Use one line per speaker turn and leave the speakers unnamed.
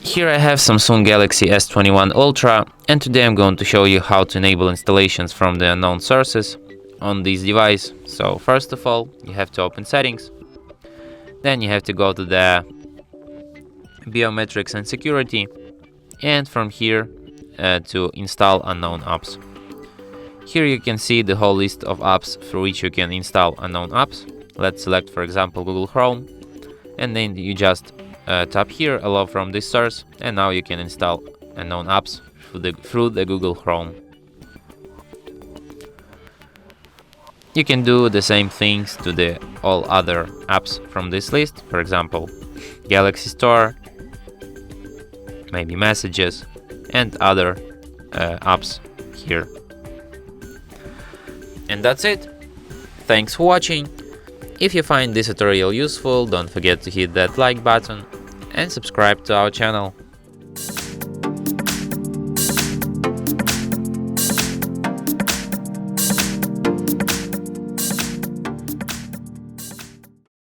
Here I have Samsung Galaxy S21 Ultra, and today I'm going to show you how to enable installations from the unknown sources on this device. So first of all, you have to open settings, then you have to go to the biometrics and security, and from here to install unknown apps. Here you can see the whole list of apps through which you can install unknown apps. Let's select, for example, Google Chrome, and then you just tap here, allow from this source, and now you can install unknown apps through the Google Chrome. You can do the same things to the all other apps from this list, for example, Galaxy Store, maybe Messages, and other apps here. And that's it. Thanks for watching. If you find this tutorial useful, don't forget to hit that like button and subscribe to our channel.